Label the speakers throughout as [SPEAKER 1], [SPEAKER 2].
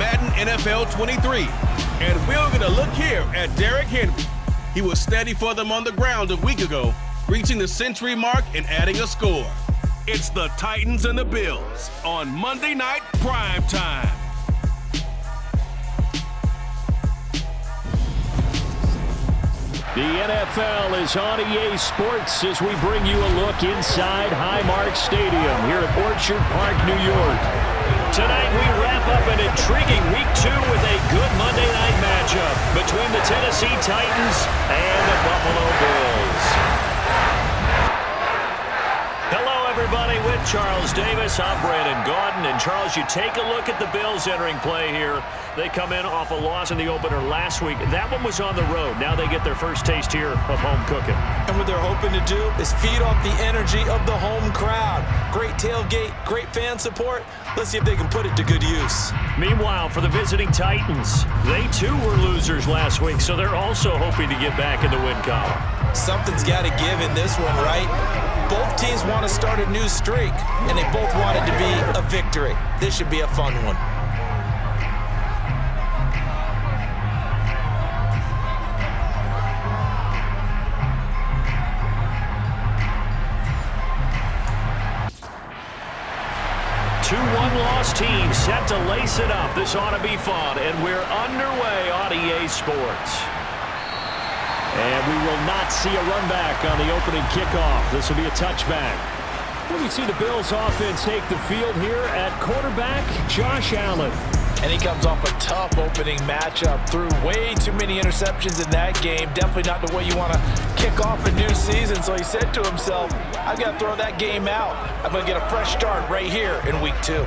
[SPEAKER 1] Madden NFL 23. And we're going to look here at Derrick Henry. He was steady for them on the ground a week ago, reaching the century mark and adding a score. It's the Titans and the Bills on Monday Night Prime Time.
[SPEAKER 2] The NFL is on EA Sports as we bring you a look inside Highmark Stadium here at Orchard Park, New York. Tonight we wrap up an intriguing Week 2 with a good Monday night matchup between the Tennessee Titans and the Buffalo Bills. Hello everybody, with Charles Davis, I'm Brandon Gaudin. And Charles, you take a look at the Bills entering play here. They come in off a loss in the opener last week. That one was on the road. Now they get their first taste here of home cooking.
[SPEAKER 3] And what they're hoping to do is feed off the energy of the home crowd. Great tailgate, great fan support. Let's see if they can put it to good use.
[SPEAKER 2] Meanwhile, for the visiting Titans, they too were losers last week, so they're also hoping to get back in the win column.
[SPEAKER 3] Something's got to give in this one, right? Both teams want to start a new streak, and they both want it to be a victory. This should be a fun one.
[SPEAKER 2] Two one-loss teams set to lace it up. This ought to be fun, and we're underway on EA Sports. And we will not see a run back on the opening kickoff. This will be a touchback. We see the Bills offense take the field here at quarterback, Josh Allen.
[SPEAKER 3] And he comes off a tough opening matchup. Threw way too many interceptions in that game. Definitely not the way you want to kick off a new season. So he said to himself, I've got to throw that game out. I'm going to get a fresh start right here in Week 2.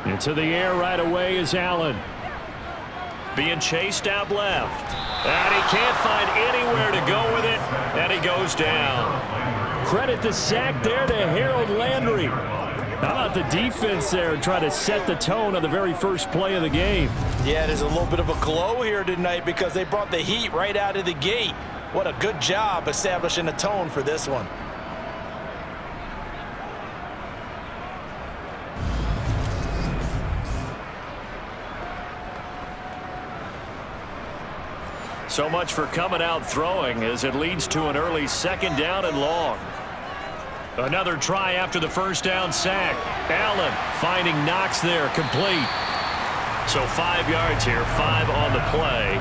[SPEAKER 2] Into the air right away is Allen. Being chased out left. And he can't find anywhere to go with it. And he goes down. Credit the sack there to Harold Landry. How about the defense there trying to set the tone on the very first play of the game?
[SPEAKER 3] Yeah, there's a little bit of a glow here tonight because they brought the heat right out of the gate. What a good job establishing a tone for this one.
[SPEAKER 2] So much for coming out throwing as it leads to an early second down and long. Another try after the first down sack. Allen finding Knox there, complete. So 5 yards here, 5 on the play.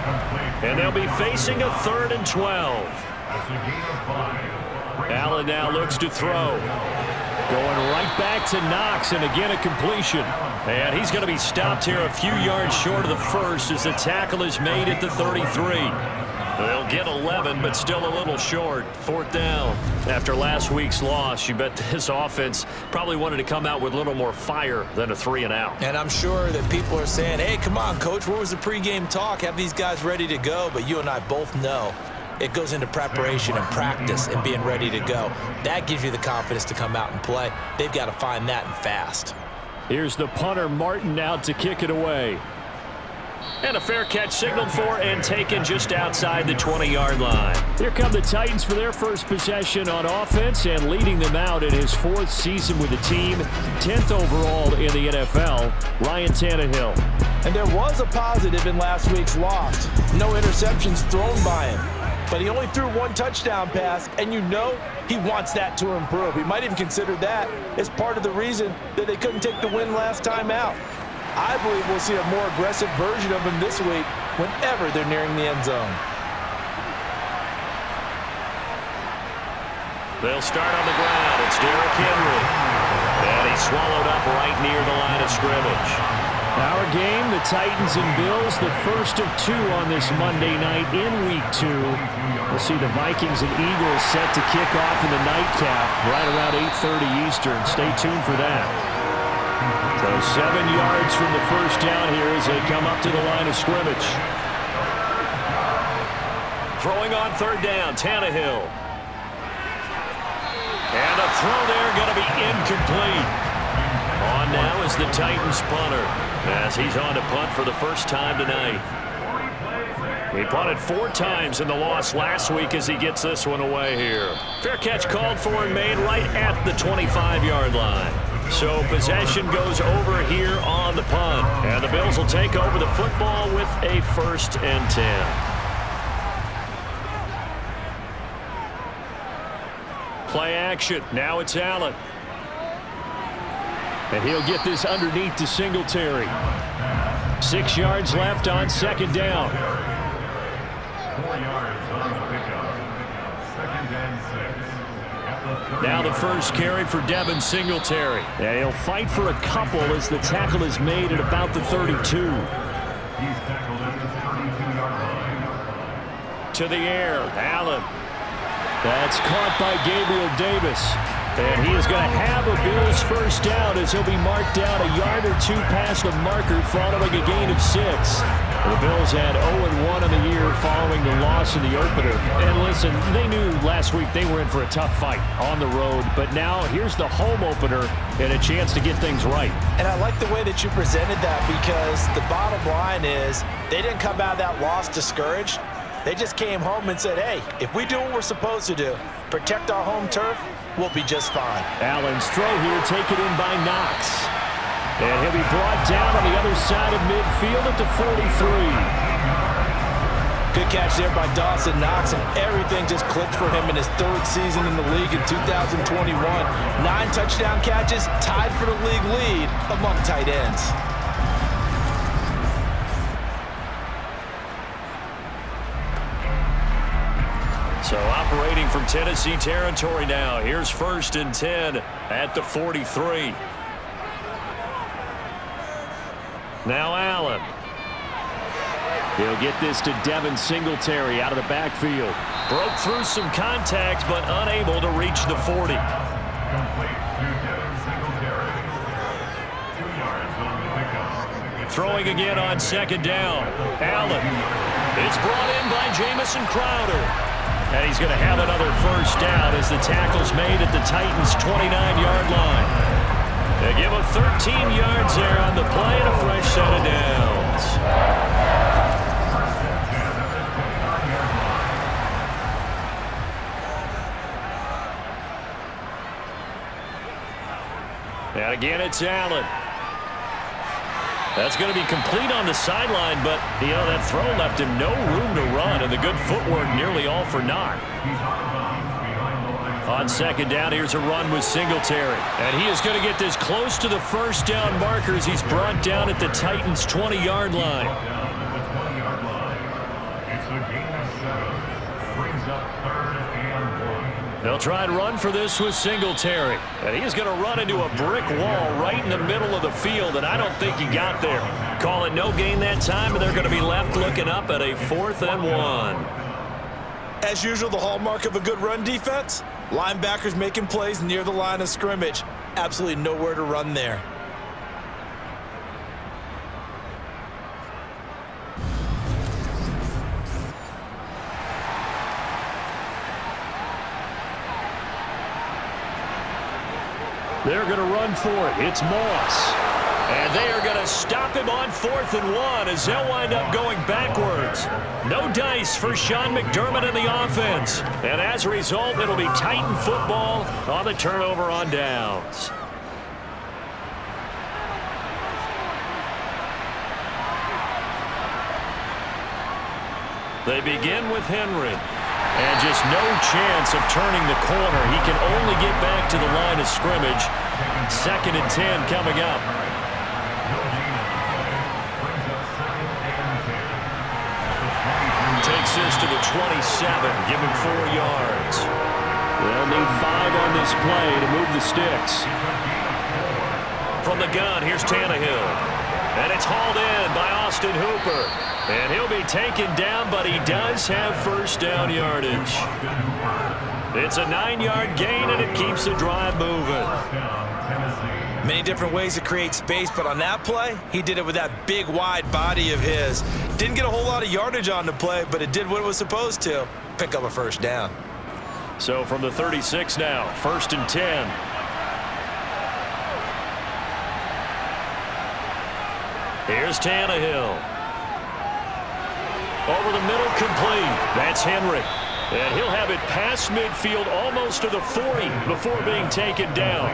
[SPEAKER 2] And they'll be facing a 3rd and 12. Allen now looks to throw. Going right back to Knox, and again a completion. And he's going to be stopped here a few yards short of the first as the tackle is made at the 33. They'll get 11, but still a little short. 4th down. After last week's loss, you bet this offense probably wanted to come out with a little more fire than a 3-and-out.
[SPEAKER 3] And I'm sure that people are saying, hey, come on, Coach, where was the pregame talk? Have these guys ready to go? But you and I both know it goes into preparation and practice and being ready to go. That gives you the confidence to come out and play. They've got to find that and fast.
[SPEAKER 2] Here's the punter, Martin, out to kick it away. And a fair catch signaled for and taken just outside the 20-yard line. Here come the Titans for their first possession on offense, and leading them out in his 4th season with the team, 10th overall in the NFL, Ryan Tannehill.
[SPEAKER 3] And there was a positive in last week's loss. No interceptions thrown by him. But he only threw 1 touchdown pass, and you know he wants that to improve. He might even consider that as part of the reason that they couldn't take the win last time out. I believe we'll see a more aggressive version of him this week whenever they're nearing the end zone.
[SPEAKER 2] They'll start on the ground. It's Derrick Henry. And he's swallowed up right near the line of scrimmage. Our game, the Titans and Bills, the first of 2 on this Monday night in Week 2. We'll see the Vikings and Eagles set to kick off in the nightcap right around 8:30 Eastern. Stay tuned for that. So 7 yards from the first down here as they come up to the line of scrimmage. Throwing on 3rd down, Tannehill. And a throw there going to be incomplete. On now is the Titans punter as he's on to punt for the first time tonight. He punted 4 times in the loss last week as he gets this one away here. Fair catch called for and made right at the 25-yard line. So possession goes over here on the punt. And the Bills will take over the football with a 1st and 10. Play action. Now it's Allen. And he'll get this underneath to Singletary. 6 yards left on 2nd down.
[SPEAKER 4] 4 yards on the pickup. 2nd and 6.
[SPEAKER 2] Now the first carry for Devin Singletary. And he'll fight for a couple as the tackle is made at about the 32.
[SPEAKER 4] He's tackled at the 32-yard line.
[SPEAKER 2] To the air, Allen. That's caught by Gabriel Davis. And he is going to have a Bills first down as he'll be marked down a yard or 2 past the marker following a gain of 6. The Bills had 0-1 in the year following the loss in the opener. And listen, they knew last week they were in for a tough fight on the road. But now here's the home opener and a chance to get things right.
[SPEAKER 3] And I like the way that you presented that because the bottom line is they didn't come out of that loss discouraged. They just came home and said, hey, if we do what we're supposed to do, protect our home turf, we'll be just fine.
[SPEAKER 2] Allen's throw here taken in by Knox. And he'll be brought down on the other side of midfield at the 43.
[SPEAKER 3] Good catch there by Dawson Knox, and everything just clicked for him in his 3rd season in the league in 2021. 9 touchdown catches, tied for the league lead among tight ends.
[SPEAKER 2] So operating from Tennessee territory now. Here's 1st and 10 at the 43. Now Allen. He'll get this to Devin Singletary out of the backfield. Broke through some contact, but unable to reach the 40.
[SPEAKER 4] Complete to Devin Singletary. 2 yards on the pickup.
[SPEAKER 2] Throwing again on 2nd down. Allen. It's brought in by Jamison Crowder. And he's going to have another first down as the tackle's made at the Titans' 29-yard line. They give him 13 yards there on the play and a fresh set of downs. And again, it's Allen. That's going to be complete on the sideline, but, you know, that throw left him no room to run, and the good footwork nearly all for naught. On 2nd down, here's a run with Singletary. And he is going to get this close to the first down marker as he's brought down at the Titans' 20-yard line.
[SPEAKER 4] It's a gain of 7. Brings up 3rd and 1.
[SPEAKER 2] They'll try and run for this with Singletary. And he's going to run into a brick wall right in the middle of the field, and I don't think he got there. Call it no gain that time, and they're going to be left looking up at a 4th and 1.
[SPEAKER 3] As usual, the hallmark of a good run defense, linebackers making plays near the line of scrimmage. Absolutely nowhere to run there.
[SPEAKER 2] They're going to run for it. It's Moss. And they are going to stop him on 4th and 1 as they'll wind up going backwards. No dice for Sean McDermott in the offense. And as a result, it'll be Titan football on the turnover on downs. They begin with Henry. And just no chance of turning the corner. He can only get back to the line of scrimmage. 2nd and 10 coming up. Takes this to the 27. Give him 4 yards. They'll need 5 on this play to move the sticks. From the gun, here's Tannehill. And it's hauled in by Austin Hooper. And he'll be taken down, but he does have first down yardage. It's a 9-yard gain, and it keeps the drive moving.
[SPEAKER 3] Many different ways to create space, but on that play, he did it with that big, wide body of his. Didn't get a whole lot of yardage on the play, but it did what it was supposed to, pick up a first down.
[SPEAKER 2] So from the 36 now, 1st and 10. Here's Tannehill. Over the middle, complete. That's Henry. And he'll have it past midfield almost to the 40 before being taken down.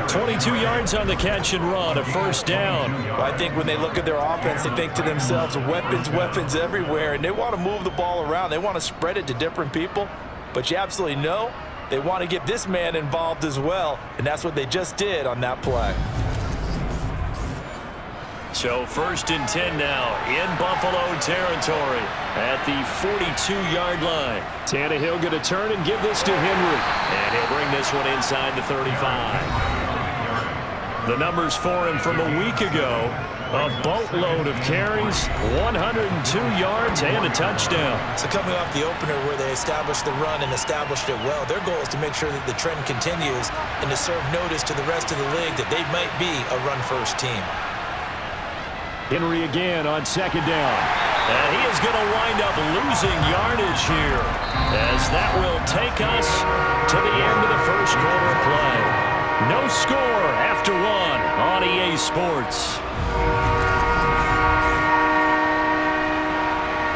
[SPEAKER 2] 22 yards on the catch and run, a first down.
[SPEAKER 3] Well, I think when they look at their offense, they think to themselves, weapons everywhere, and they want to move the ball around. They want to spread it to different people, but you absolutely know they want to get this man involved as well, and that's what they just did on that play.
[SPEAKER 2] So 1st and 10 now in Buffalo territory at the 42-yard line. Tannehill going to turn and give this to Henry. And he'll bring this one inside the 35. The numbers for him from a week ago, a boatload of carries, 102 yards, and a touchdown.
[SPEAKER 3] So coming off the opener where they established the run and established it well, their goal is to make sure that the trend continues and to serve notice to the rest of the league that they might be a run-first team.
[SPEAKER 2] Henry again on 2nd down. And he is going to wind up losing yardage here, as that will take us to the end of the first quarter play. No score after 1 on EA Sports.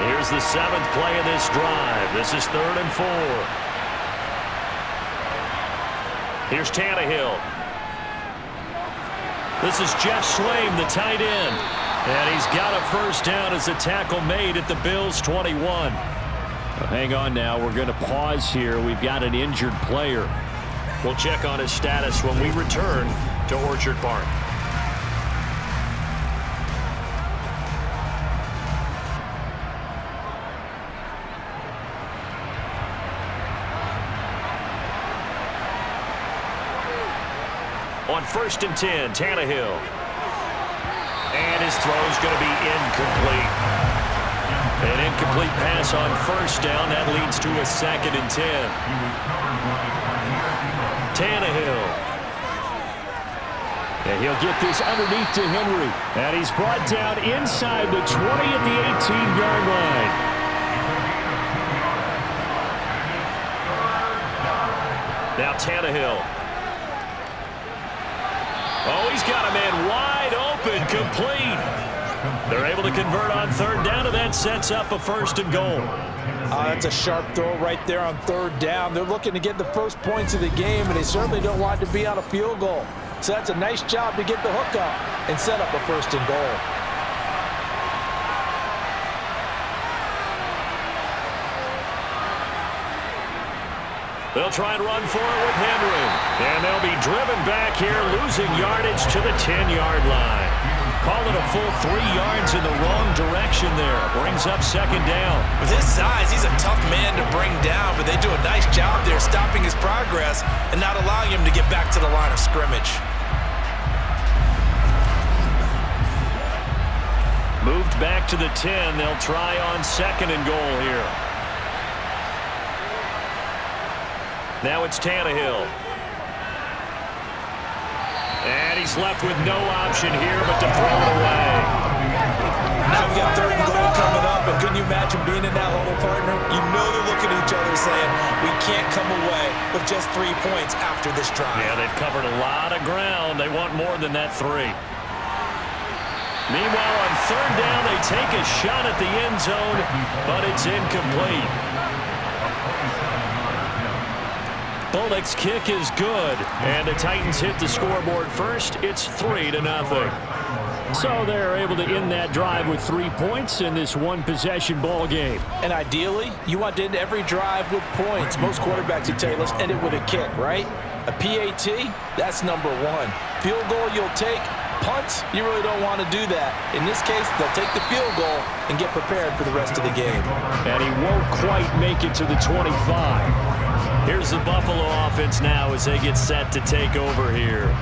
[SPEAKER 2] Here's the 7th play of this drive. This is 3rd and 4. Here's Tannehill. This is Jeff Swaim, the tight end. And he's got a first down as a tackle made at the Bills' 21. Well, hang on now. We're going to pause here. We've got an injured player. We'll check on his status when we return to Orchard Park. On 1st and 10, Tannehill. And his throw is going to be incomplete. An incomplete pass on 1st down. That leads to a 2nd and 10. Tannehill. And he'll get this underneath to Henry. And he's brought down inside the 20 at the 18-yard line. Now Tannehill. Oh, he's got a man wide open, complete. They're able to convert on 3rd down, and that sets up a 1st and goal.
[SPEAKER 3] That's a sharp throw right there on 3rd down. They're looking to get the first points of the game, and they certainly don't want to be on a field goal. So that's a nice job to get the hook up and set up a 1st and goal.
[SPEAKER 2] They'll try and run for it with Henry. And they'll be driven back here, losing yardage to the 10-yard line. Call it a full 3 yards in the wrong direction there. Brings up 2nd down.
[SPEAKER 3] With his size, he's a tough man to bring down, but they do a nice job there stopping his progress and not allowing him to get back to the line of scrimmage.
[SPEAKER 2] Moved back to the 10. They'll try on 2nd and goal here. Now it's Tannehill. And he's left with no option here but to throw it away.
[SPEAKER 3] Now we got 3rd and goal coming up, and couldn't you imagine being in that huddle, partner? You know they're looking at each other saying, we can't come away with just 3 points after this drive.
[SPEAKER 2] Yeah, they've covered a lot of ground. They want more than that 3. Meanwhile, on 3rd down, they take a shot at the end zone, but it's incomplete. Bullock's kick is good, and the Titans hit the scoreboard first. It's 3-0. So they're able to end that drive with 3 points in this one-possession ball game.
[SPEAKER 3] And ideally, you want to end every drive with points. Most quarterbacks would tell you, let's end it with a kick, right? A PAT, that's number 1. Field goal you'll take. Punts, you really don't want to do that. In this case, they'll take the field goal and get prepared for the rest of the game.
[SPEAKER 2] And he won't quite make it to the 25. Here's the Buffalo offense now as they get set to take over here.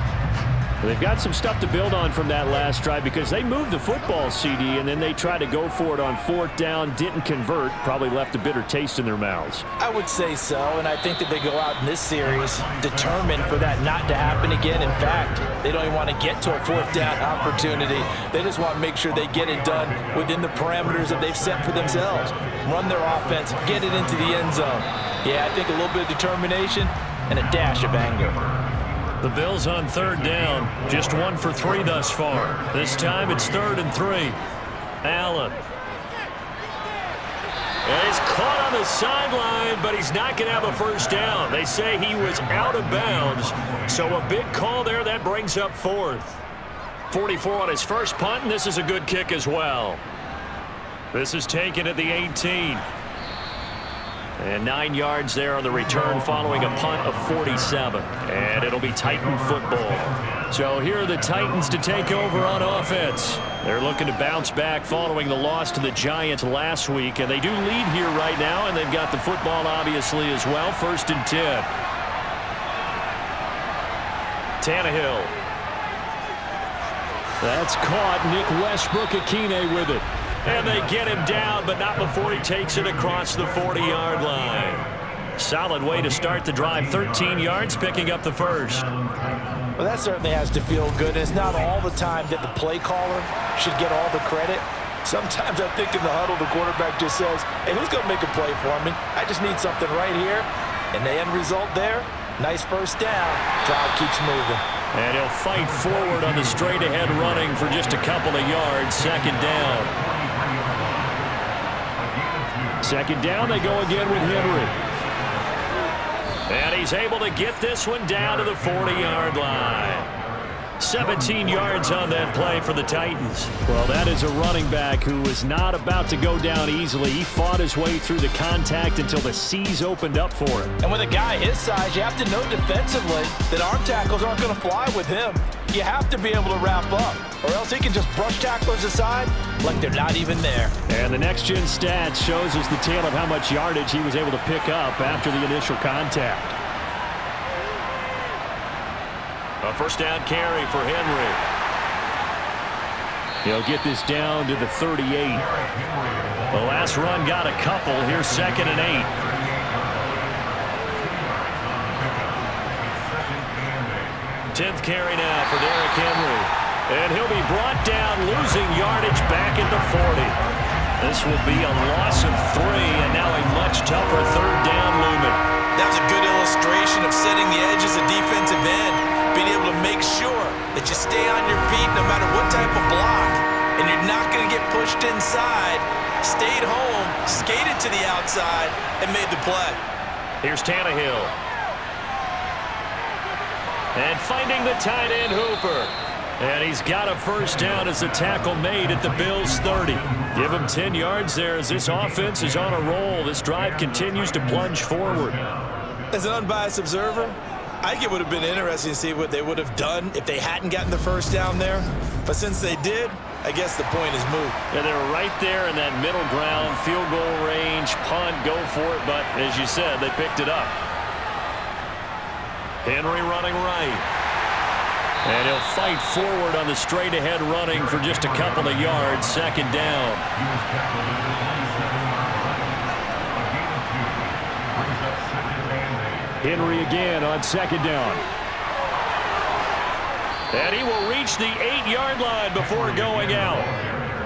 [SPEAKER 2] They've got some stuff to build on from that last drive because they moved the football, CD, and then they tried to go for it on 4th down, didn't convert, probably left a bitter taste in their mouths.
[SPEAKER 3] I would say so, and I think that they go out in this series determined for that not to happen again. In fact, they don't even want to get to a 4th down opportunity. They just want to make sure they get it done within the parameters that they've set for themselves. Run their offense, get it into the end zone. Yeah, I think a little bit of determination and a dash of anger.
[SPEAKER 2] The Bills on 3rd down, just 1 for 3 thus far. This time it's 3rd and 3. Allen. the sideline, but he's not going to have a first down. They say he was out of bounds, so a big call there. That brings up fourth. 44 on his first punt, and this is a good kick as well. This is taken at the 18. And 9 yards there on the return following a punt of 47. And it'll be Titan football. So here are the Titans to take over on offense. They're looking to bounce back following the loss to the Giants last week. And they do lead here right now, and they've got the football obviously as well. 1st and 10. Tannehill. That's caught. Nick Westbrook-Akine with it. And they get him down, but not before he takes it across the 40-yard line. Solid way to start the drive. 13 yards, picking up the first.
[SPEAKER 3] Well, that certainly has to feel good. It's not all the time that the play caller should get all the credit. Sometimes I think in the huddle, the quarterback just says, hey, who's going to make a play for me? I just need something right here. And the end result there, nice first down. Drive keeps moving.
[SPEAKER 2] And he'll fight forward on the straight-ahead running for just a couple of yards. 2nd down. 2nd down, they go again with Henry. And he's able to get this one down to the 40-yard line. 17 yards on that play for the Titans. Well, that is a running back who was not about to go down easily. He fought his way through the contact until the seas opened up for him.
[SPEAKER 3] And with a guy his size, you have to know defensively that arm tackles aren't going to fly with him. You have to be able to wrap up, or else he can just brush tacklers aside like they're not even there. And the next-gen stats shows us the tale of how much yardage he was able to pick up after the initial contact.
[SPEAKER 2] A first down carry for Henry. He'll get this down to the 38. The last run got a couple. Here's 2nd and 8. 10th carry now for Derrick Henry. And he'll be brought down, losing yardage back at the 40. This will be a loss of 3, and now a much tougher 3rd down looming.
[SPEAKER 3] That was a good illustration of setting the edge as a defensive end. Being able to make sure that you stay on your feet no matter what type of block, and you're not going to get pushed inside. Stayed home, skated to the outside, and made the play.
[SPEAKER 2] Here's Tannehill. And finding the tight end Hooper. And he's got a first down as the tackle made at the Bills' 30. Give him 10 yards there as this offense is on a roll. This drive continues to plunge forward.
[SPEAKER 3] As an unbiased observer, I think it would have been interesting to see what they would have done if they hadn't gotten the first down there. But since they did, I guess the point is moot.
[SPEAKER 2] Yeah, they were right there in that middle ground, field goal range, punt, go for it. But as you said, they picked it up. Henry running right. And he'll fight forward on the straight-ahead running for just a couple of yards. 2nd down. Henry again on 2nd down. And he will reach the 8-yard line before going out.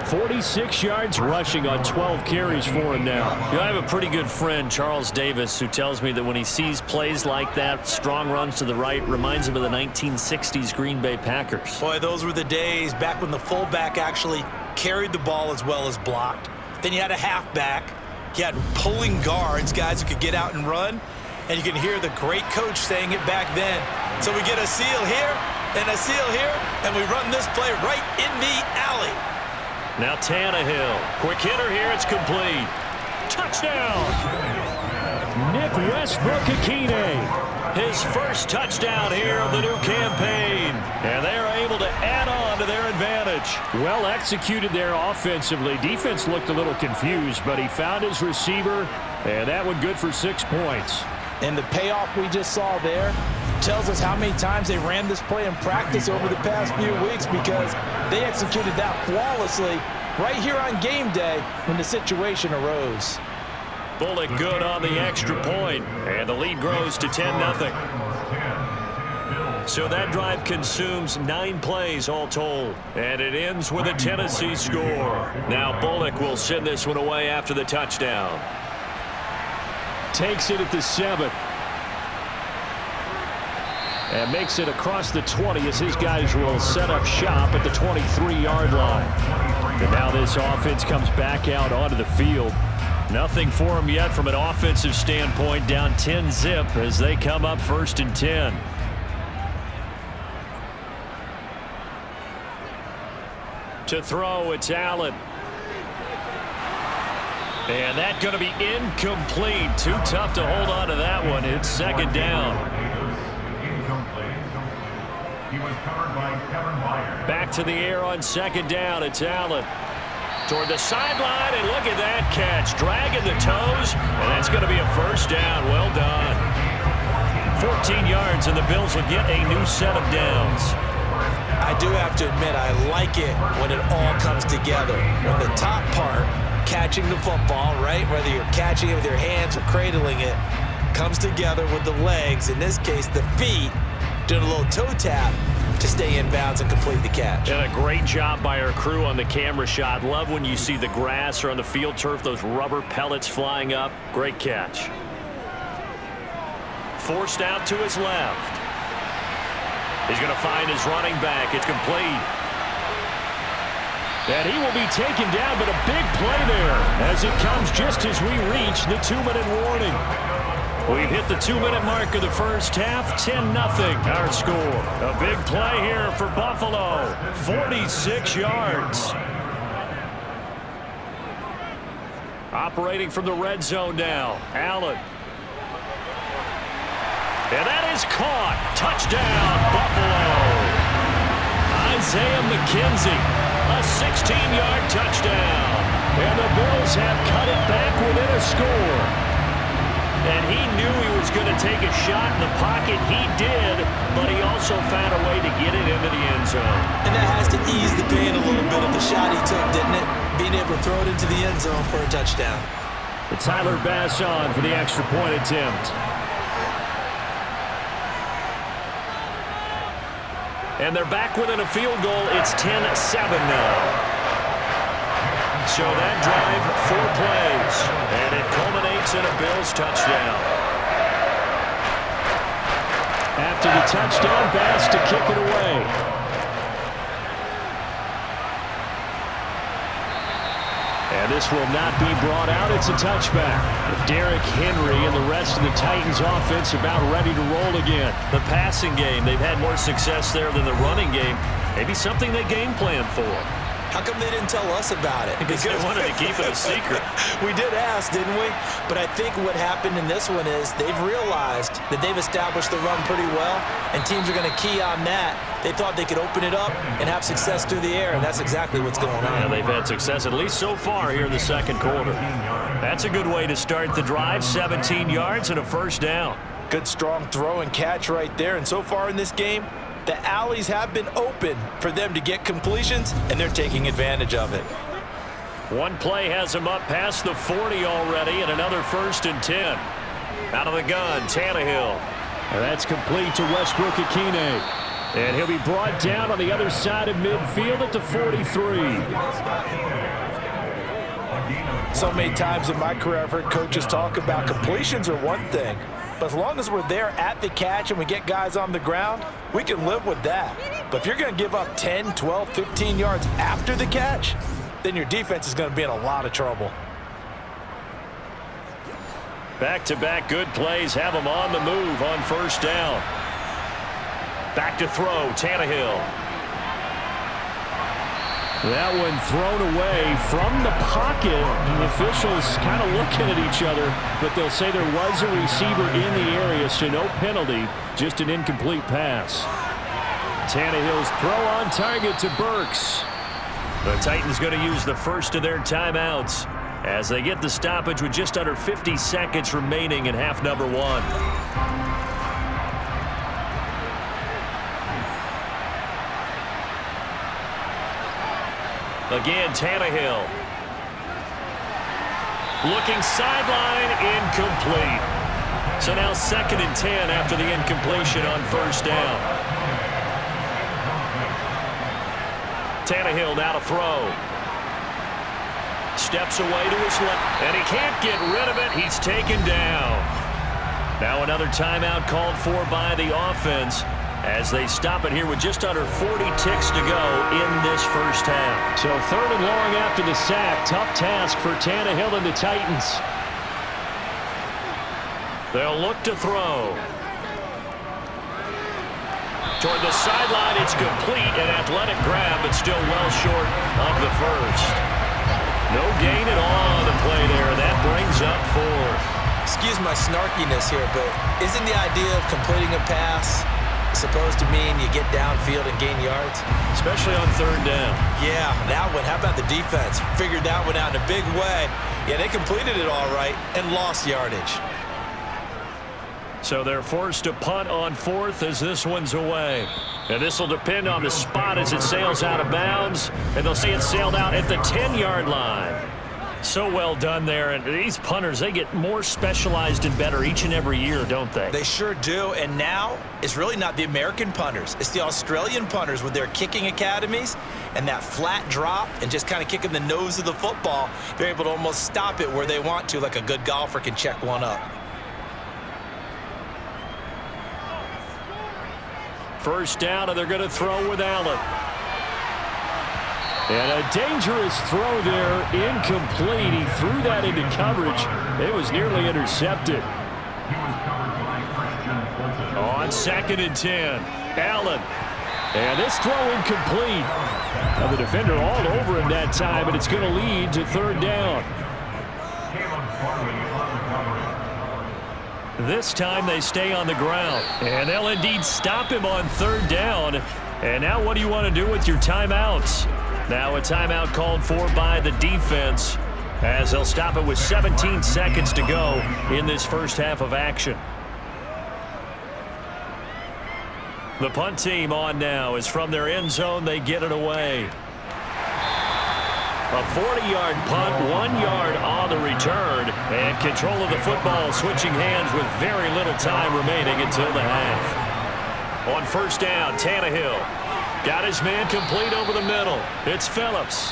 [SPEAKER 2] 46 yards rushing on 12 carries for him now. You know, I have a pretty good friend, Charles Davis, who tells me that when he sees plays like that, strong runs to the right, reminds him of the 1960s Green Bay Packers.
[SPEAKER 3] Boy, those were the days back when the fullback actually carried the ball as well as blocked. Then you had a halfback. You had pulling guards, guys who could get out and run. And you can hear the great coach saying it back then. So we get a seal here and a seal here, and we run this play right in the alley.
[SPEAKER 2] Now Tannehill. Quick hitter here. It's complete. Touchdown. Nick Westbrook-Akine. His first touchdown here of the new campaign. And they are able to add on to their advantage. Well executed there offensively. Defense looked a little confused, but he found his receiver, and that one good for 6 points.
[SPEAKER 3] And the payoff we just saw there tells us how many times they ran this play in practice over the past few weeks, because they executed that flawlessly right here on game day when the situation arose.
[SPEAKER 2] Bullock good on the extra point, and the lead grows to 10-0. So that drive consumes 9 plays all told, and it ends with a Tennessee score. Now Bullock will send this one away after the touchdown. Takes it at the 7. And makes it across the 20 as his guys will set up shop at the 23-yard line. And now this offense comes back out onto the field. Nothing for them yet from an offensive standpoint, down 10-zip as they come up 1st and 10. To throw, it's Allen. And that's going to be incomplete. Too tough to hold on to that one. It's 2nd down.
[SPEAKER 4] He was covered by Kevin Byard.
[SPEAKER 2] Back to the air on 2nd down. It's Allen. Toward the sideline, and look at that catch. Dragging the toes, and that's going to be a 1st down. Well done. 14 yards, and the Bills will get a new set of downs.
[SPEAKER 3] I do have to admit, I like it when it all comes together. When the top part, catching the football, right, whether you're catching it with your hands or cradling it, comes together with the legs, in this case the feet, doing a little toe tap to stay in bounds and complete the catch.
[SPEAKER 2] And a great job by our crew on the camera shot. Love when you see the grass or on the field turf, those rubber pellets flying up. Great catch. Forced out to his left. He's going to find his running back. It's complete. And he will be taken down, but a big play there as it comes just as we reach the 2-minute warning. We've hit the 2-minute mark of the first half, 10-0 our score. A big play here for Buffalo, 46 yards. Operating from the red zone now, Allen. And that is caught. Touchdown, Buffalo. Isaiah McKenzie, a 16-yard touchdown. And the Bills have cut it back within a score. And he knew he was going to take a shot in the pocket. He did, but he also found a way to get it into the end zone.
[SPEAKER 3] And that has to ease the pain a little bit of the shot he took, didn't it? Being able to throw it into the end zone for a touchdown.
[SPEAKER 2] The Tyler Bass on for the extra point attempt. And they're back within a field goal. It's 10-7 now. So that drive, 4 plays, and it culminates in a Bills touchdown. After the touchdown, Bass to kick it away. And this will not be brought out. It's a touchback. Derrick Henry and the rest of the Titans offense about ready to roll again. The passing game, they've had more success there than the running game. Maybe something they game plan for.
[SPEAKER 3] How come they didn't tell us about it?
[SPEAKER 2] Because they wanted to keep it a secret.
[SPEAKER 3] We did ask, didn't we? But I think what happened in this one is they've realized that they've established the run pretty well, and teams are going to key on that. They thought they could open it up and have success through the air, and that's exactly what's going on.
[SPEAKER 2] Yeah, they've had success, at least so far here in the second quarter. That's a good way to start the drive, 17 yards and a 1st down.
[SPEAKER 3] Good, strong throw and catch right there, and so far in this game, the alleys have been open for them to get completions, and they're taking advantage of it.
[SPEAKER 2] One play has him up past the 40 already, and another 1st and 10. Out of the gun, Tannehill. And that's complete to Westbrook Akine. And he'll be brought down on the other side of midfield at the 43.
[SPEAKER 3] So many times in my career I've heard coaches talk about completions are one thing, but as long as we're there at the catch and we get guys on the ground, we can live with that. But if you're going to give up 10, 12, 15 yards after the catch, then your defense is going to be in a lot of trouble.
[SPEAKER 2] Back-to-back good plays have them on the move on 1st down. Back to throw, Tannehill. That one thrown away from the pocket. The officials kind of looking at each other, but they'll say there was a receiver in the area, so no penalty, just an incomplete pass. Tannehill's throw on target to Burks. The Titans going to use the first of their timeouts as they get the stoppage with just under 50 seconds remaining in half number 1. Again, Tannehill. Looking sideline, incomplete. So now 2nd and 10 after the incompletion on 1st down. Tannehill now to throw. Steps away to his left, and he can't get rid of it. He's taken down. Now another timeout called for by the offense as they stop it here with just under 40 ticks to go in this first half. So 3rd and long after the sack. Tough task for Tannehill and the Titans. They'll look to throw. Toward the sideline, it's complete. An athletic grab, but still well short of the first. No gain at all on the play there. That brings up 4th.
[SPEAKER 3] Excuse my snarkiness here, but isn't the idea of completing a pass supposed to mean you get downfield and gain yards?
[SPEAKER 2] Especially on 3rd down.
[SPEAKER 3] Yeah, that one. How about the defense? Figured that one out in a big way. Yeah, they completed it all right and lost yardage.
[SPEAKER 2] So they're forced to punt on 4th as this one's away. And this will depend on the spot as it sails out of bounds. And they'll say it sailed out at the 10-yard line. So well done there. And these punters, they get more specialized and better each and every year, don't they?
[SPEAKER 3] They sure do. And now it's really not the American punters. It's the Australian punters with their kicking academies and that flat drop and just kind of kicking the nose of the football. They're able to almost stop it where they want to, like a good golfer can check one up.
[SPEAKER 2] First down, and they're going to throw with Allen. And a dangerous throw there, incomplete. He threw that into coverage. It was nearly intercepted. On 2nd and 10, Allen. And this throw incomplete. Now the defender all over him that time, and it's going to lead to 3rd down. This time they stay on the ground, and they'll indeed stop him on 3rd down. And now what do you want to do with your timeouts? Now a timeout called for by the defense as they'll stop it with 17 seconds to go in this first half of action. The punt team on now is from their end zone. They get it away. A 40-yard punt, 1 yard on the return, and control of the football switching hands with very little time remaining until the half. On 1st down, Tannehill got his man complete over the middle. It's Phillips,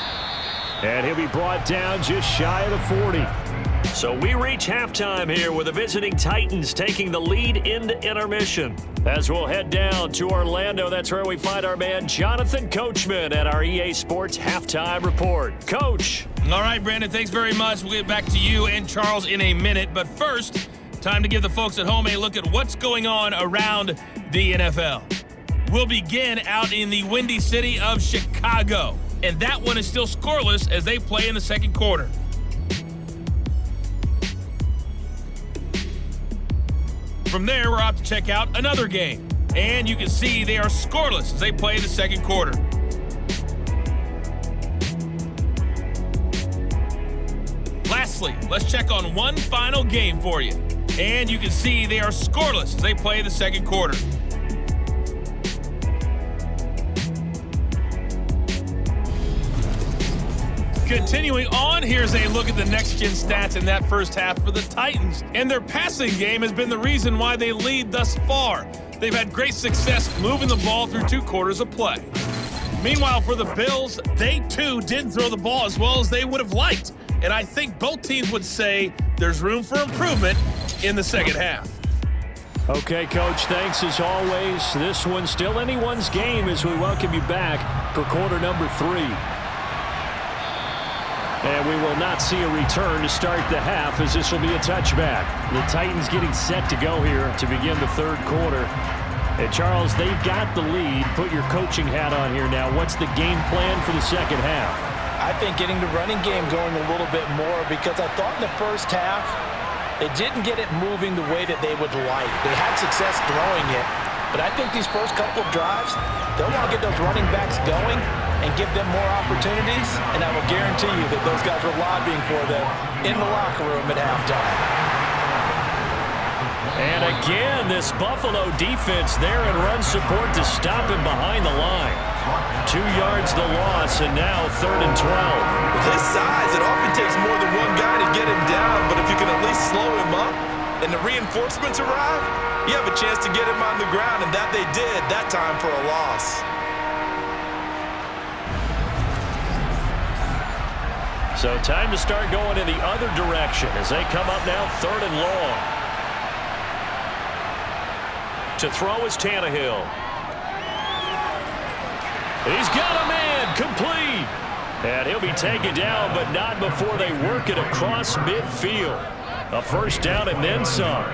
[SPEAKER 2] and he'll be brought down just shy of the 40. So we reach halftime here with the visiting Titans taking the lead into intermission. As we'll head down to Orlando, that's where we find our man Jonathan Coachman at our EA Sports Halftime Report. Coach.
[SPEAKER 5] All right, Brandon, thanks very much. We'll get back to you and Charles in a minute. But first, time to give the folks at home a look at what's going on around the NFL. We'll begin out in the windy city of Chicago. And that one is still scoreless as they play in the second quarter. From there, we're out to check out another game. And you can see they are scoreless as they play the second quarter. Lastly, let's check on one final game for you. And you can see they are scoreless as they play the second quarter. Continuing on, here's a look at the next-gen stats in that first half for the Titans. And their passing game has been the reason why they lead thus far. They've had great success moving the ball through 2 quarters of play. Meanwhile, for the Bills, they too didn't throw the ball as well as they would have liked. And I think both teams would say there's room for improvement in the second half.
[SPEAKER 2] Okay, Coach, thanks as always. This one's still anyone's game as we welcome you back for quarter number 3. And we will not see a return to start the half as this will be a touchback. The Titans getting set to go here to begin the 3rd quarter. And Charles, they've got the lead. Put your coaching hat on here now. What's the game plan for the second half?
[SPEAKER 3] I think getting the running game going a little bit more because I thought in the first half they didn't get it moving the way that they would like. They had success throwing it, but I think these first couple of drives, they'll want to get those running backs going and give them more opportunities, and I will guarantee you that those guys were lobbying for them in the locker room at halftime.
[SPEAKER 2] And again, this Buffalo defense there in run support to stop him behind the line. 2 yards the loss, and now 3rd and 12.
[SPEAKER 3] With his size, it often takes more than one guy to get him down, but if you can at least slow him up and the reinforcements arrive, you have a chance to get him on the ground, and that they did that time for a loss.
[SPEAKER 2] So time to start going in the other direction as they come up now 3rd and long. To throw is Tannehill. He's got a man, complete. And he'll be taken down, but not before they work it across midfield. A first down and then some.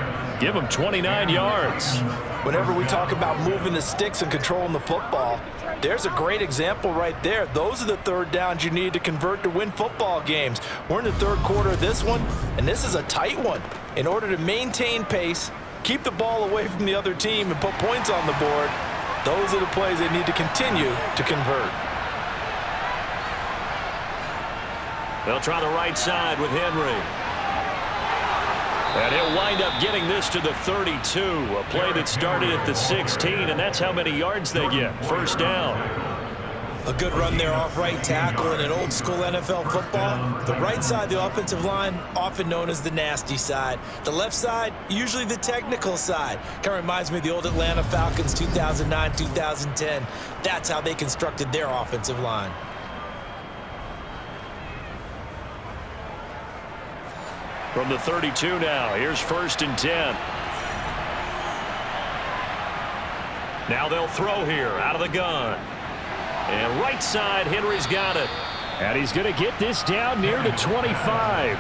[SPEAKER 2] Give him 29 yards.
[SPEAKER 3] Whenever we talk about moving the sticks and controlling the football, there's a great example right there. Those are the third downs you need to convert to win football games. We're in the third quarter of this one, and this is a tight one. In order to maintain pace, keep the ball away from the other team, and put points on the board, those are the plays they need to continue to convert.
[SPEAKER 2] They'll try the right side with Henry. And he'll wind up getting this to the 32. A play that started at the 16, and that's how many yards they get. First down.
[SPEAKER 3] A good run there off right tackle in an old school NFL football. The right side of the offensive line, often known as the nasty side. The left side, usually the technical side. Kind of reminds me of the old Atlanta Falcons 2009-2010. That's how they constructed their offensive line.
[SPEAKER 2] From the 32 now, here's 1st and 10. Now they'll throw here out of the gun. And right side, Henry's got it. And he's going to get this down near the 25.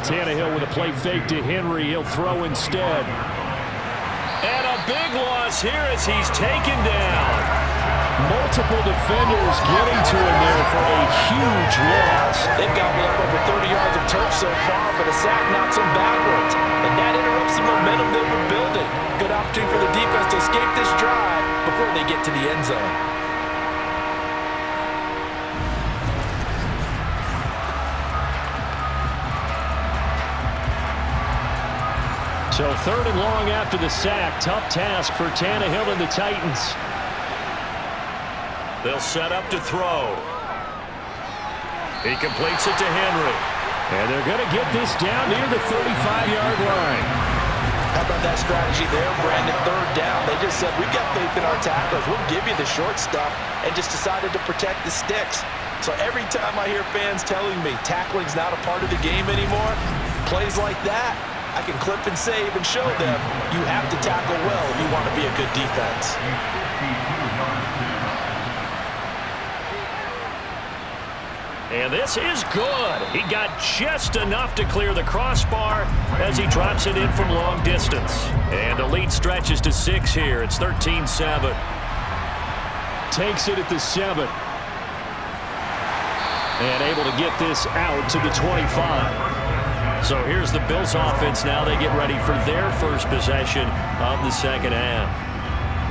[SPEAKER 2] Tannehill with a play fake to Henry. He'll throw instead. And a big loss here as he's taken down. Multiple defenders getting to him there for a huge loss.
[SPEAKER 3] They've gobbled up over 30 yards of turf so far, but a sack knocks them backwards. And that interrupts the momentum they were building. Good opportunity for the defense to escape this drive before they get to the end zone.
[SPEAKER 2] So 3rd and long after the sack. Tough task for Tannehill and the Titans. They'll set up to throw. He completes it to Henry. And they're going to get this down near the 35-yard line.
[SPEAKER 3] How about that strategy there, Brandon? 3rd down. They just said, we've got faith in our tacklers. We'll give you the short stuff, and just decided to protect the sticks. So every time I hear fans telling me tackling's not a part of the game anymore, plays like that, I can clip and save and show them you have to tackle well if you want to be a good defense.
[SPEAKER 2] And this is good. He got just enough to clear the crossbar as he drops it in from long distance. And the lead stretches to 6 here. It's 13-7. Takes it at the 7. And able to get this out to the 25. So here's the Bills offense now. They get ready for their first possession of the second half.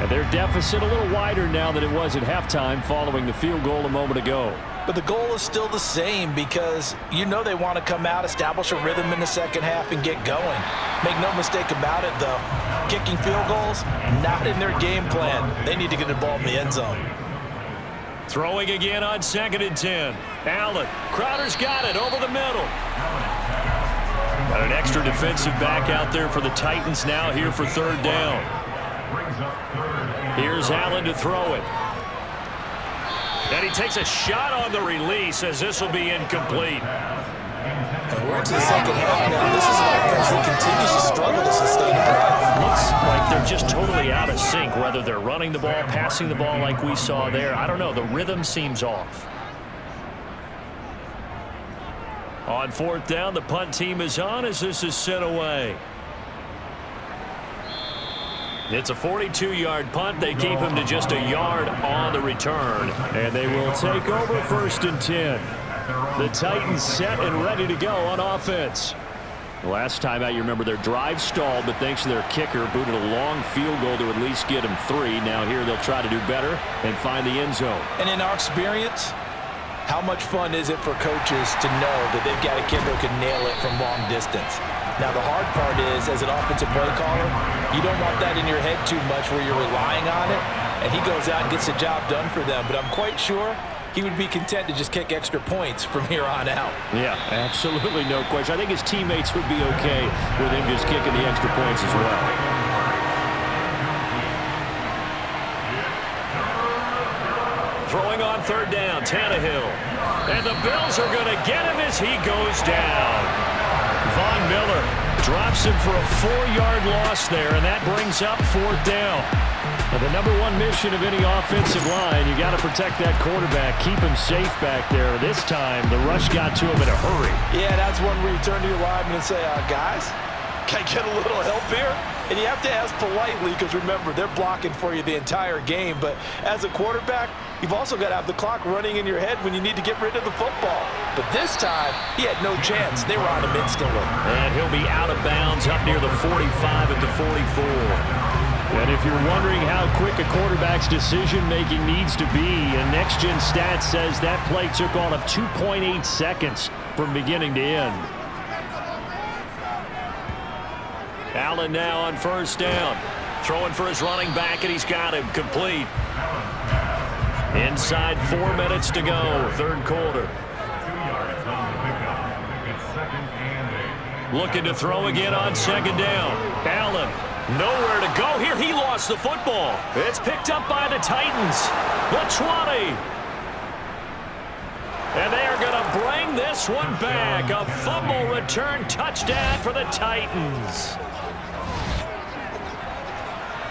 [SPEAKER 2] And their deficit a little wider now than it was at halftime following the field goal a moment ago.
[SPEAKER 3] But the goal is still the same because you know they want to come out, establish a rhythm in the second half, and get going. Make no mistake about it, though. Kicking field goals, not in their game plan. They need to get the ball in the end zone.
[SPEAKER 2] Throwing again on 2nd and 10. Allen. Crowder's got it over the middle. Got an extra defensive back out there for the Titans now here for 3rd down. Here's Allen to throw it. And he takes a shot on the release as this will be incomplete.
[SPEAKER 3] And we're into the second half now. This is an offense that continues to struggle to sustain a drive.
[SPEAKER 2] Looks like they're just totally out of sync, whether they're running the ball, passing the ball like we saw there. I don't know. The rhythm seems off. On 4th down, the punt team is on as this is sent away. It's a 42-yard punt. They keep him to just a yard on the return. And they will take over 1st and 10. The Titans set and ready to go on offense. The last time out, you remember their drive stalled, but thanks to their kicker, booted a long field goal to at least get them 3. Now here they'll try to do better and find the end zone.
[SPEAKER 3] And in our experience, how much fun is it for coaches to know that they've got a kid who can nail it from long distance? Now, the hard part is, as an offensive play caller, you don't want that in your head too much where you're relying on it, and he goes out and gets the job done for them. But I'm quite sure he would be content to just kick extra points from here on out.
[SPEAKER 2] Yeah, absolutely no question. I think his teammates would be okay with him just kicking the extra points as well. Throwing on 3rd down, Tannehill. And the Bills are going to get him as he goes down. Von Miller Drops him for a 4-yard loss there, and that brings up 4th down. And the number one mission of any offensive line, you got to protect that quarterback, keep him safe back there. This time, the rush got to him in a hurry.
[SPEAKER 3] Yeah, that's one where you turn to your lineman and say, guys, can I get a little help here? And you have to ask politely because, remember, they're blocking for you the entire game. But as a quarterback, you've also got to have the clock running in your head when you need to get rid of the football. But this time, he had no chance. They were on him instantly.
[SPEAKER 2] And he'll be out of bounds up near the 45 at the 44. And if you're wondering how quick a quarterback's decision-making needs to be, and Next Gen Stats says that play took all of 2.8 seconds from beginning to end. Allen now on 1st down. Throwing for his running back, and he's got him complete. Inside 4 minutes to go, 3rd quarter.
[SPEAKER 4] 2 yards on the pickup. It's 2nd and 8.
[SPEAKER 2] Looking to throw again on 2nd down. Allen, nowhere to go here. He lost the football. It's picked up by the Titans. The 20. And they are going to bring this one back. A fumble return touchdown for the Titans.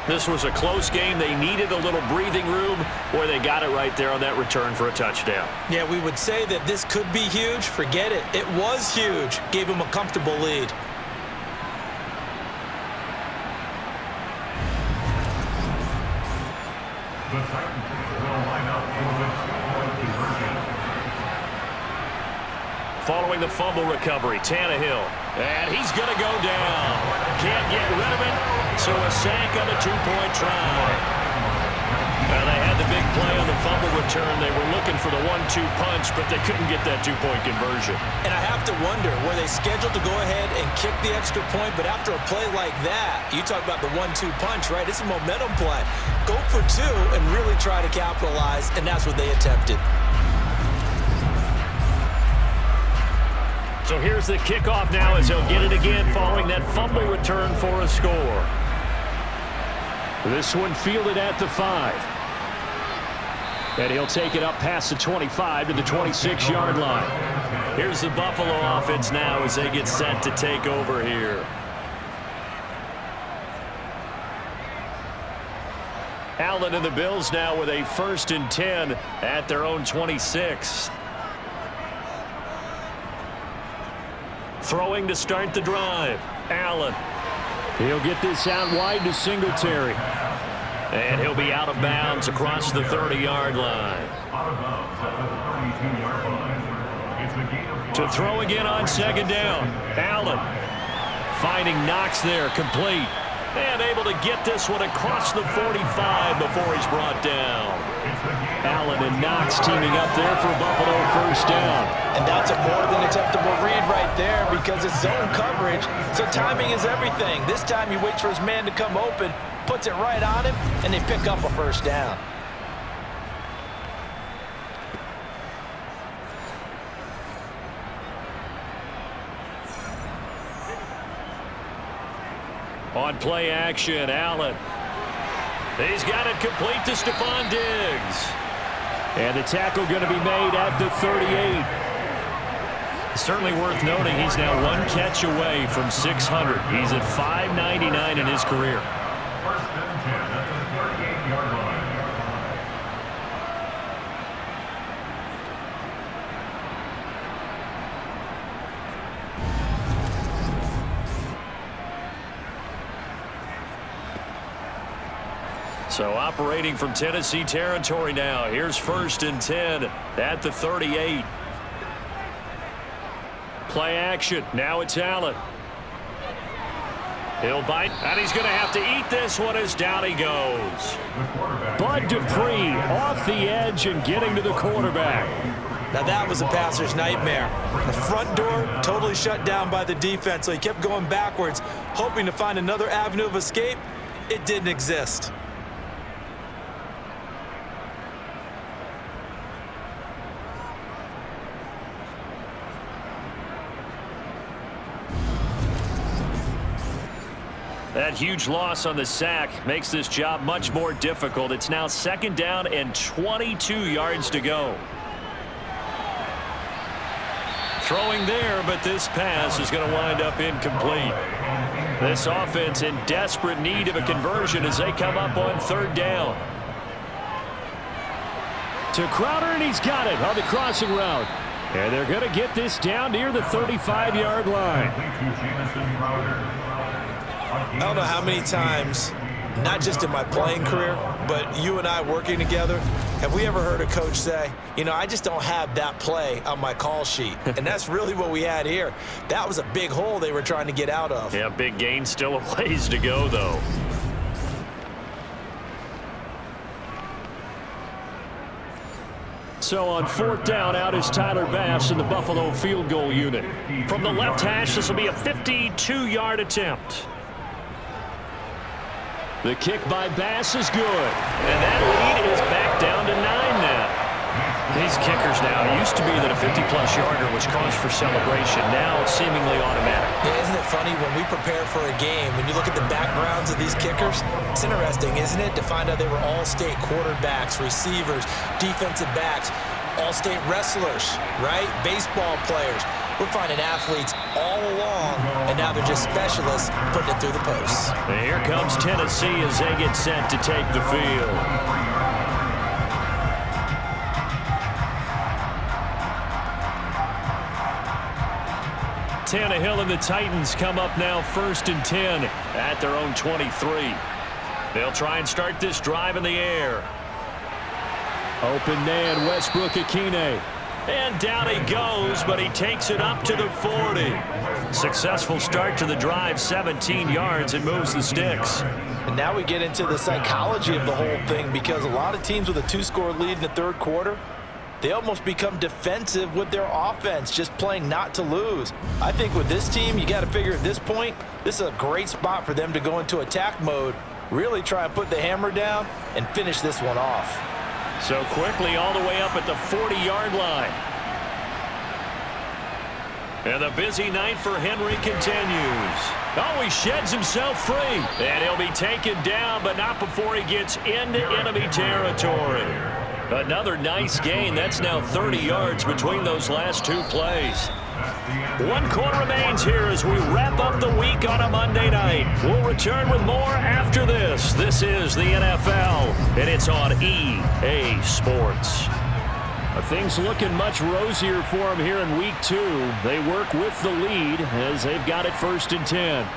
[SPEAKER 2] This was a close game. They needed a little breathing room. Boy, they got it right there on that return for a touchdown.
[SPEAKER 3] Yeah, we would say that this could be huge. Forget it. It was huge. Gave him a comfortable lead.
[SPEAKER 4] The Titans will line up for the 2-point conversion.
[SPEAKER 2] Following the fumble recovery, Tannehill. And he's going to go down. Can't get rid of it. So a sack on the 2-point try. Well, they had the big play on the fumble return. They were looking for the 1-2 punch, but they couldn't get that 2-point conversion.
[SPEAKER 3] And I have to wonder, were they scheduled to go ahead and kick the extra point? But after a play like that, you talk about the 1-2 punch, right? It's a momentum play. Go for 2 and really try to capitalize, and that's what they attempted.
[SPEAKER 2] So here's the kickoff now as he'll get it again following that fumble return for a score. This one fielded at the 5. And he'll take it up past the 25 to the 26-yard line. Here's the Buffalo offense now as they get set to take over here. Allen and the Bills now with a 1st and 10 at their own 26. Throwing to start the drive. Allen. He'll get this out wide to Singletary. And he'll be out of bounds across the 30-yard line.
[SPEAKER 4] Out of bounds at the 32-yard line. It's a gain of 5.
[SPEAKER 2] To throw again on 2nd down. Allen finding Knox there, complete. And able to get this one across the 45 before he's brought down. Allen and Knox teaming up there for Buffalo 1st down.
[SPEAKER 3] And that's a more than acceptable read right there because it's zone coverage, so timing is everything. This time he waits for his man to come open, puts it right on him, and they pick up a 1st down.
[SPEAKER 2] On play action, Allen. He's got it complete to Stephon Diggs. And the tackle going to be made at the 38. Certainly worth noting he's now 1 catch away from 600. He's at 599 in his career.
[SPEAKER 4] 1st and 10 at the 38-yard line.
[SPEAKER 2] So operating from Tennessee territory now. Here's 1st and 10 at the 38. Play action. Now it's Allen. He'll bite, and he's going to have to eat this one as down he goes. Bud Dupree off the edge and getting to the quarterback.
[SPEAKER 3] Now that was a passer's nightmare. The front door totally shut down by the defense, so he kept going backwards, hoping to find another avenue of escape. It didn't exist.
[SPEAKER 2] That huge loss on the sack makes this job much more difficult. It's now 2nd down and 22 yards to go. Throwing there, but this pass is going to wind up incomplete. This offense in desperate need of a conversion as they come up on 3rd down. To Crowder, and he's got it on the crossing route. And they're going to get this down near the 35-yard line.
[SPEAKER 3] I don't know how many times, not just in my playing career, but you and I working together, have we ever heard a coach say, you know, I just don't have that play on my call sheet. And that's really what we had here. That was a big hole they were trying to get out of.
[SPEAKER 2] Yeah, big gain, still a ways to go, though. So on 4th down, out is Tyler Bass in the Buffalo field goal unit. From the left hash, this will be a 52-yard attempt. The kick by Bass is good. And that lead is back down to 9 now. These kickers now, it used to be that a 50-plus yarder was cause for celebration. Now it's seemingly automatic.
[SPEAKER 3] Yeah, isn't it funny when we prepare for a game, when you look at the backgrounds of these kickers, it's interesting, isn't it, to find out they were all-state quarterbacks, receivers, defensive backs, all-state wrestlers, right? Baseball players. We're finding athletes all along, and now they're just specialists putting it through the posts.
[SPEAKER 2] And here comes Tennessee as they get set to take the field. Tannehill and the Titans come up now 1st and 10 at their own 23. They'll try and start this drive in the air. Open man, Westbrook-Ikhine. And down he goes, but he takes it up to the 40. Successful start to the drive, 17 yards, and moves the sticks.
[SPEAKER 3] And now we get into the psychology of the whole thing, because a lot of teams with a 2-score lead in the 3rd quarter, they almost become defensive with their offense, just playing not to lose. I think with this team, you got to figure at this point, this is a great spot for them to go into attack mode, really try and put the hammer down and finish this one off.
[SPEAKER 2] So quickly all the way up at the 40-yard line. And the busy night for Henry continues. Oh, he sheds himself free. And he'll be taken down, but not before he gets into enemy territory. Another nice gain. That's now 30 yards between those last 2 plays. 1 quarter remains here as we wrap up the week on a Monday night. We'll return with more after this. This is the NFL, and it's on EA Sports. Things looking much rosier for them here in week 2. They work with the lead as they've got it 1st and 10.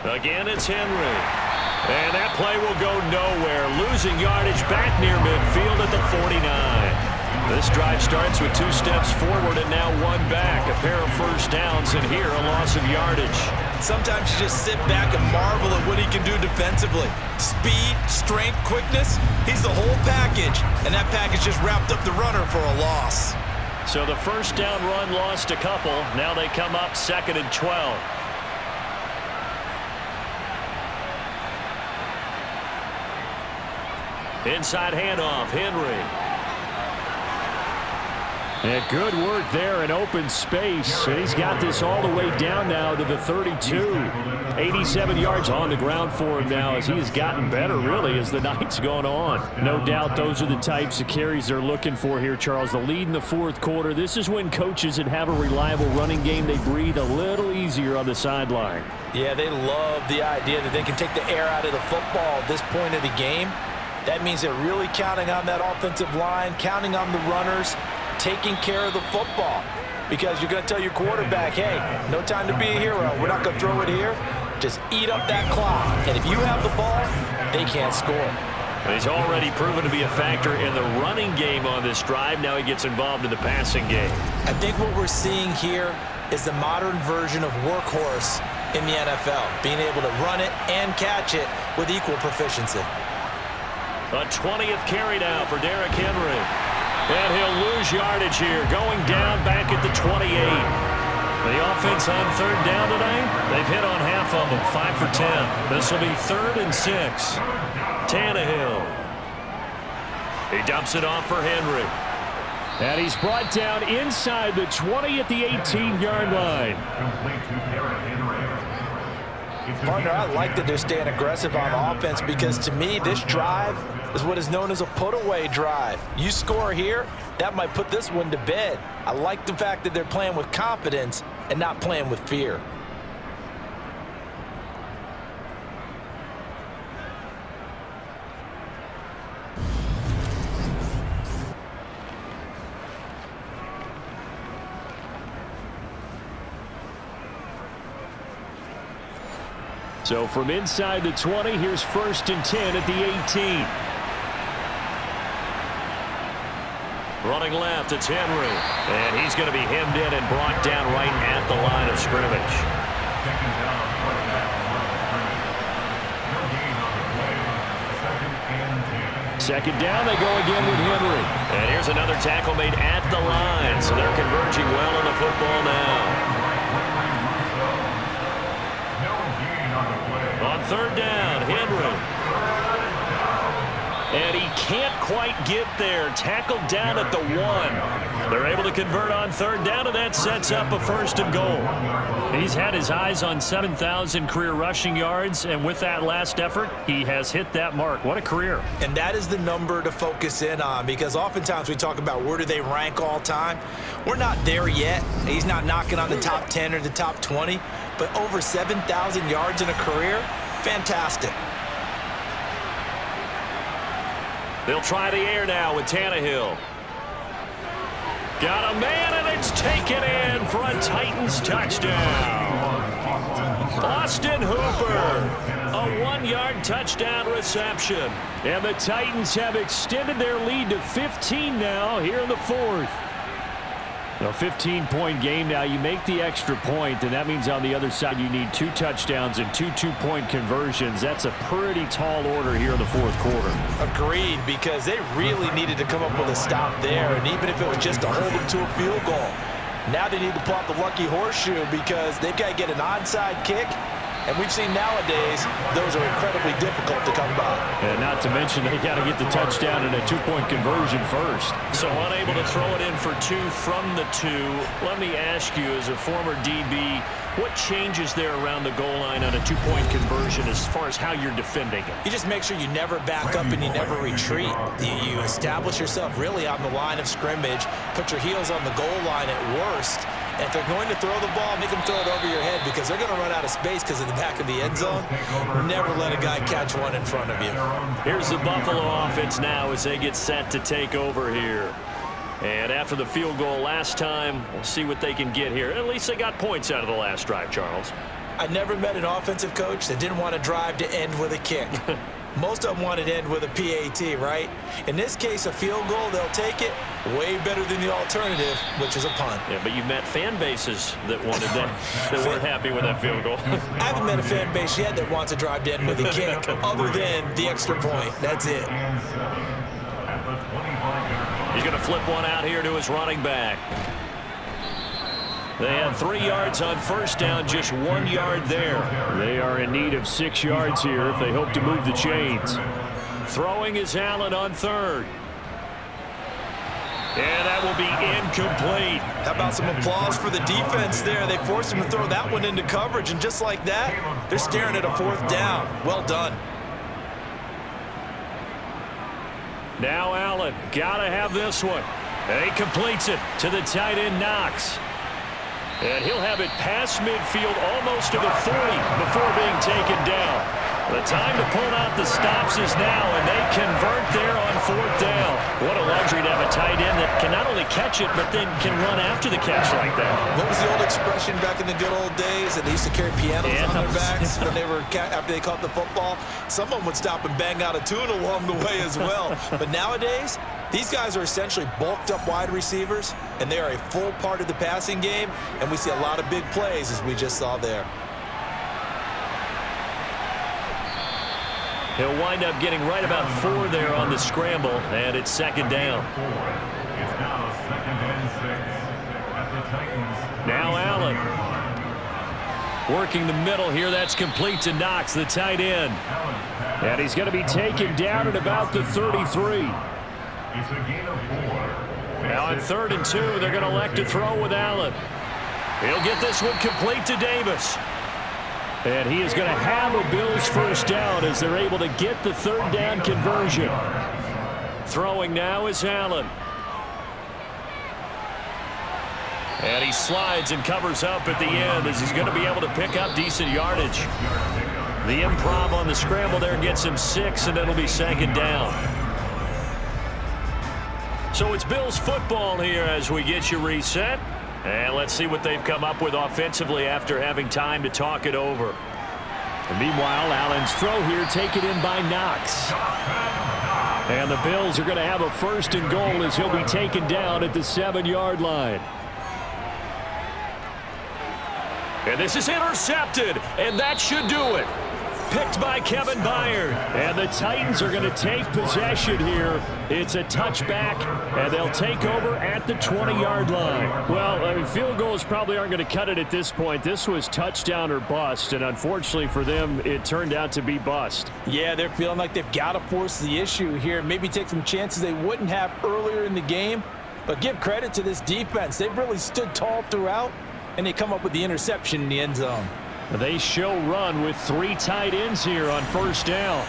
[SPEAKER 2] Again, it's Henry. And that play will go nowhere. Losing yardage back near midfield at the 49. This drive starts with 2 steps forward and now 1 back. A pair of first downs, and here a loss of yardage. Sometimes you just sit back and marvel at what he can do defensively. Speed, strength, quickness, he's the whole package. And that package just wrapped up the runner for a loss. So the first down run lost a couple. Now they come up 2nd and 12. Inside handoff, Henry. And good work there in open space. And he's got this all the way down now to the 32. 87 yards on the ground for him now as he has gotten better, really, as the night's gone on. No doubt those are the types of carries they're looking for here, Charles. The lead in the 4th quarter. This is when coaches that have a reliable running game, they breathe a little easier on the sideline. Yeah, they love the idea that they can take the air out of the football at this point of the game. That means they're really counting on that offensive line, counting on the runners, taking care of the football, because you're going to tell your quarterback, hey, no time to be a hero. We're not going to throw it here. Just eat up that clock. And if you have the ball, they can't score. He's already proven to be a factor in the running game on this drive. Now he gets involved in the passing game. I think what we're seeing here is the modern version of workhorse in the NFL, being able to run it and catch it with equal proficiency. A 20th carry now for Derrick Henry. And he'll lose yardage here, going down back at the 28. The offense on 3rd down tonight, they've hit on half of them, 5 for 10. This will be 3rd and 6. Tannehill. He dumps it off for Henry. And he's brought down inside the 20 at the 18-yard line.
[SPEAKER 3] Partner, I like that they're staying aggressive on offense because to me, this drive is what is known as a put-away drive. You score here, that might put this one to bed. I like the fact that they're playing with confidence and not playing with fear.
[SPEAKER 2] So from inside the 20, here's 1st and 10 at the 18. Running left, it's Henry. And he's going to be hemmed in and brought down right at the line of scrimmage. Second down, they go again with Henry. And here's another tackle made at the line. So they're converging well on the football now. On 3rd down, Henry. And he can't quite get there. Tackled down at the 1. They're able to convert on 3rd down, and that sets up a 1st and goal. He's had his eyes on 7,000 career rushing yards, and with that last effort, he has hit that mark. What a career.
[SPEAKER 3] And that is the number to focus in on because oftentimes we talk about where do they rank all time. We're not there yet. He's not knocking on the top 10 or the top 20, but over 7,000 yards in a career, fantastic.
[SPEAKER 2] They'll try the air now with Tannehill. Got a man, and it's taken in for a Titans touchdown. Austin Hooper, a 1-yard touchdown reception. And the Titans have extended their lead to 15 now here in the 4th. A 15-point game now. You make the extra point, and that means on the other side you need 2 touchdowns and 2 two-point conversions. That's a pretty tall order here in the 4th quarter.
[SPEAKER 3] Agreed, because they really needed to come up with a stop there, and even if it was just to hold them to a field goal. Now they need to pull out the lucky horseshoe because they've got to get an onside kick. And we've seen nowadays those are incredibly difficult to come by.
[SPEAKER 2] And not to mention they got to get the touchdown and a 2-point conversion first. So unable to throw it in for 2 from the 2. Let me ask you, as a former DB, what changes there around the goal line on a 2-point conversion as far as how you're defending it?
[SPEAKER 3] You just make sure you never back up and you never retreat. You establish yourself really on the line of scrimmage, put your heels on the goal line at worst. And if they're going to throw the ball, make them throw it over your head because they're going to run out of space because of the back of the end zone. Never let a guy catch one in front of you.
[SPEAKER 2] Here's the Buffalo offense now as they get set to take over here. And after the field goal last time, we'll see what they can get here. At least they got points out of the last drive, Charles.
[SPEAKER 3] I never met an offensive coach that didn't want to drive to end with a kick. Most of them wanted to end with a PAT, right? In this case, a field goal, they'll take it. Way better than the alternative, which is a punt.
[SPEAKER 2] Yeah, but you've met fan bases that wanted that, that weren't happy with that field goal.
[SPEAKER 3] I haven't met a fan base yet that wants to drive to end with a kick, other than the extra point. That's it.
[SPEAKER 2] He's going to flip one out here to his running back. They had 3 yards on 1st down, just 1 yard there. They are in need of 6 yards here if they hope to move the chains. Throwing is Allen on 3rd. And that will be incomplete.
[SPEAKER 3] How about some applause for the defense there? They forced him to throw that one into coverage, and just like that, they're staring at a 4th down. Well done.
[SPEAKER 2] Now Allen, gotta have this one. And he completes it to the tight end Knox. And he'll have it past midfield almost to the 40 before being taken down. The time to pull out the stops is now, and they convert there on 4th down. What a luxury to have a tight end that can not only catch it, but then can run after the catch like that.
[SPEAKER 3] What was the old expression back in the good old days? That they used to carry pianos on their backs when they were after they caught the football. Some of them would stop and bang out a tune along the way as well. But nowadays, these guys are essentially bulked up wide receivers, and they are a full part of the passing game, and we see a lot of big plays as we just saw there.
[SPEAKER 2] He'll wind up getting right about 4 there on the scramble, and it's 2nd down.
[SPEAKER 4] It's now 2nd and 6 at the Titans.
[SPEAKER 2] Now Allen. Working the middle here, that's complete to Knox, the tight end. And he's going to be taken down at about the 33.
[SPEAKER 4] It's a gain of 4.
[SPEAKER 2] Now on 3rd and 2, they're going to elect to throw with Allen. He'll get this one complete to Davis. And he is going to have a Bills first down as they're able to get the third down conversion. Throwing now is Allen. And he slides and covers up at the end as he's going to be able to pick up decent yardage. The improv on the scramble there gets him 6, and it'll be second down. So it's Bills football here as we get you reset. And let's see what they've come up with offensively after having time to talk it over. And meanwhile, Allen's throw here taken in by Knox. And the Bills are going to have a first and goal as he'll be taken down at the 7-yard line. And this is intercepted, and that should do it. Picked by Kevin Byard. And the Titans are going to take possession here. It's a touchback, and they'll take over at the 20-yard line. Well, I mean, field goals probably aren't going to cut it at this point. This was touchdown or bust, and unfortunately for them, it turned out to be bust.
[SPEAKER 3] Yeah, they're feeling like they've got to force the issue here. Maybe take some chances they wouldn't have earlier in the game. But give credit to this defense. They've really stood tall throughout, and they come up with the interception in the end zone.
[SPEAKER 2] They show run with 3 tight ends here on first down.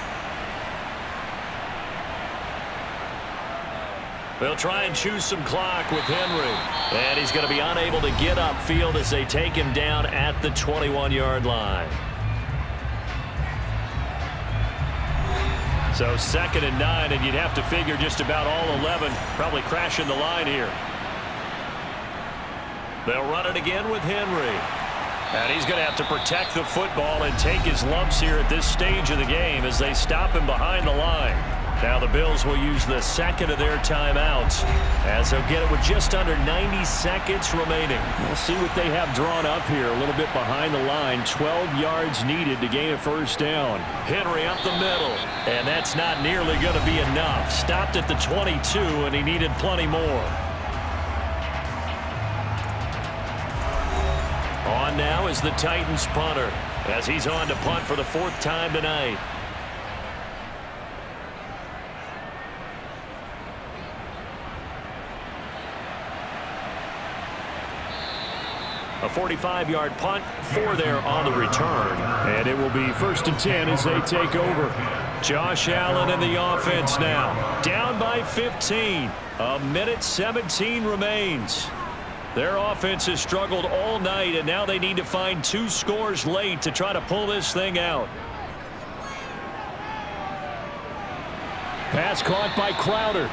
[SPEAKER 2] They'll try and choose some clock with Henry. And he's going to be unable to get upfield as they take him down at the 21-yard line. So 2nd and 9, and you'd have to figure just about all 11 probably crashing the line here. They'll run it again with Henry. And he's going to have to protect the football and take his lumps here at this stage of the game as they stop him behind the line. Now the Bills will use the second of their timeouts as they'll get it with just under 90 seconds remaining. We'll see what they have drawn up here a little bit behind the line. 12 yards needed to gain a first down. Henry up the middle, and that's not nearly going to be enough. Stopped at the 22, and he needed plenty more. On now is the Titans punter as he's on to punt for the 4th time tonight. A 45-yard punt, 4 there on the return. And it will be 1st and 10 as they take over. Josh Allen in the offense now. Down by 15. 1:17 remains. Their offense has struggled all night, and now they need to find 2 scores late to try to pull this thing out. Pass caught by Crowder.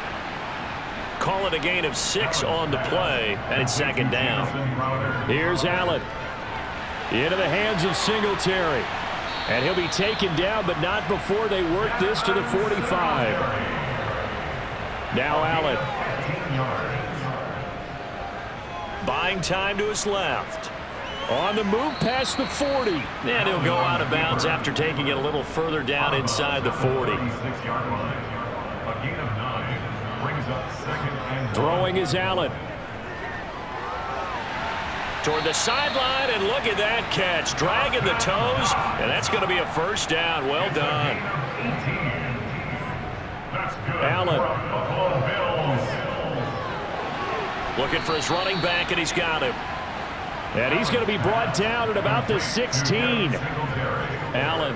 [SPEAKER 2] Call it a gain of 6 on the play, and it's 2nd down. Here's Allen. Into the hands of Singletary. And he'll be taken down, but not before they work this to the 45. Now Allen. Buying time to his left. On the move past the 40. And he'll go out of bounds after taking it a little further down inside the 40. Throwing is Allen. Toward the sideline, and look at that catch. Dragging the toes, and that's going to be a first down. Well done. Allen. Looking for his running back, and he's got him. And he's going to be brought down at about the 16. Allen.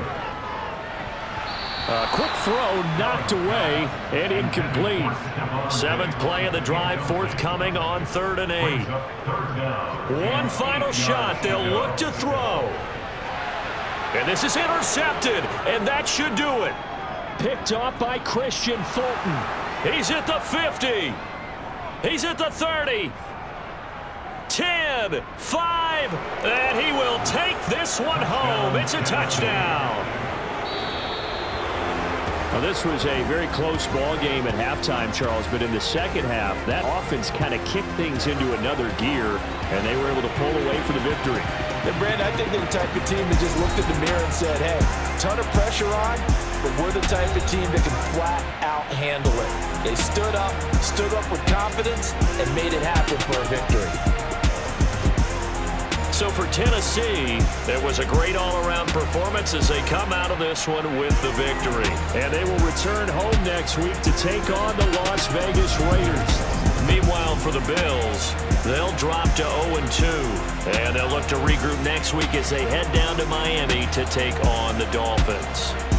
[SPEAKER 2] A quick throw knocked away and incomplete. 7th play of the drive forthcoming on 3rd and 8. One final shot. They'll look to throw. And this is intercepted, and that should do it. Picked off by Christian Fulton. He's at the 50. He's at the 30. 10, 5, and he will take this one home. It's a touchdown. Now, this was a very close ball game at halftime, Charles, but in the second half, that offense kind of kicked things into another gear, and they were able to pull away for the victory.
[SPEAKER 3] And Brandon, I think they're the type of team that just looked in the mirror and said, hey, ton of pressure on, but we're the type of team that can flat out handle it. They stood up with confidence, and made it happen for a victory.
[SPEAKER 2] So for Tennessee, there was a great all-around performance as they come out of this one with the victory. And they will return home next week to take on the Las Vegas Raiders. Meanwhile, for the Bills, they'll drop to 0-2. And they'll look to regroup next week as they head down to Miami to take on the Dolphins.